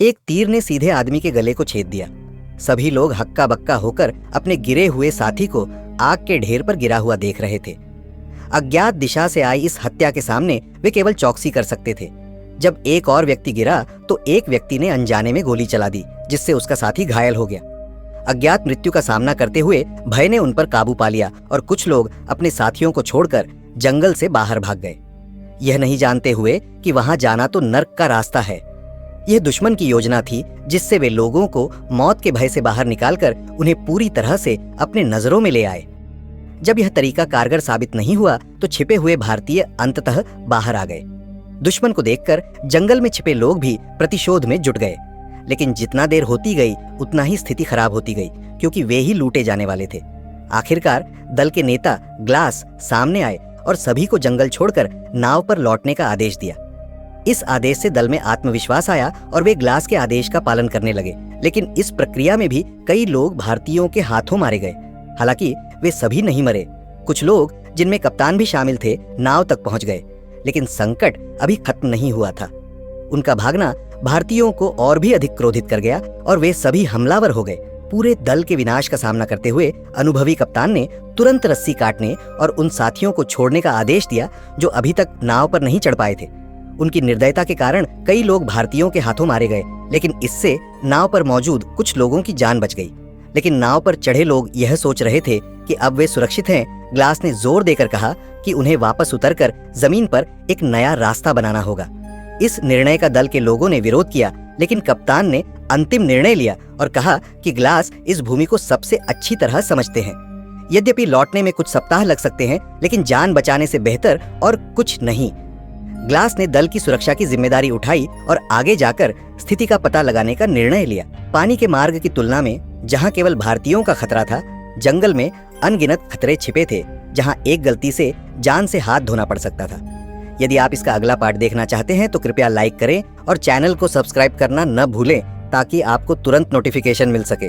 एक तीर ने सीधे आदमी के गले को छेद दिया। सभी लोग हक्का बक्का होकर अपने गिरे हुए साथी को आग के ढेर पर गिरा हुआ देख रहे थे। अज्ञात दिशा से आई इस हत्या के सामने वे केवल चौकसी कर सकते थे। जब एक और व्यक्ति गिरा तो एक व्यक्ति ने अनजाने में गोली चला दी, जिससे उसका साथी घायल हो गया। अज्ञात मृत्यु का सामना करते हुए भय ने उन पर काबू पा लिया और कुछ लोग अपने साथियों को छोड़कर जंगल से बाहर भाग गए, यह नहीं जानते हुए कि वहां जाना तो नर्क का रास्ता है। यह दुश्मन की योजना थी, जिससे वे लोगों को मौत के भय से बाहर निकालकर उन्हें पूरी तरह से अपने नजरों में ले आए। जब यह तरीका कारगर साबित नहीं हुआ तो छिपे हुए भारतीय अंततः बाहर आ गए। दुश्मन को देखकर जंगल में छिपे लोग भी प्रतिशोध में जुट गए, लेकिन जितना देर होती गई उतना ही स्थिति खराब होती गई, क्योंकि वे ही लूटे जाने वाले थे। आखिरकार दल के नेता ग्लास सामने आए और सभी को जंगल छोड़कर नाव पर लौटने का आदेश दिया। इस आदेश से दल में आत्मविश्वास आया और वे ग्लास के आदेश का पालन करने लगे, लेकिन इस प्रक्रिया में भी कई लोग भारतीयों के हाथों मारे गए। हालांकि वे सभी नहीं मरे। कुछ लोग, जिनमें कप्तान भी शामिल थे, नाव तक पहुंच गए, लेकिन संकट अभी खत्म नहीं हुआ था। उनका भागना भारतीयों को और भी अधिक क्रोधित कर गया और वे सभी हमलावर हो गए। पूरे दल के विनाश का सामना करते हुए अनुभवी कप्तान ने तुरंत रस्सी काटने और उन साथियों को छोड़ने का आदेश दिया जो अभी तक नाव पर नहीं चढ़ पाए थे। उनकी निर्दयता के कारण कई लोग भारतीयों के हाथों मारे गए, लेकिन इससे नाव पर मौजूद कुछ लोगों की जान बच गई। लेकिन नाव पर चढ़े लोग यह सोच रहे थे कि अब वे सुरक्षित हैं। ग्लास ने जोर देकर कहा कि उन्हें वापस उतरकर जमीन पर एक नया रास्ता बनाना होगा। इस निर्णय का दल के लोगों ने विरोध किया, लेकिन कप्तान ने अंतिम निर्णय लिया और कहा कि ग्लास इस भूमि को सबसे अच्छी तरह समझते हैं। यद्यपि लौटने में कुछ सप्ताह लग सकते हैं, लेकिन जान बचाने से बेहतर और कुछ नहीं। ग्लास ने दल की सुरक्षा की जिम्मेदारी उठाई और आगे जाकर स्थिति का पता लगाने का निर्णय लिया। पानी के मार्ग की तुलना में जहां केवल भारतीयों का खतरा था, जंगल में अनगिनत खतरे छिपे थे, जहां एक गलती से जान से हाथ धोना पड़ सकता था। यदि आप इसका अगला पार्ट देखना चाहते हैं तो कृपया लाइक करें और चैनल को सब्सक्राइब करना न भूलें, ताकि आपको तुरंत नोटिफिकेशन मिल सके।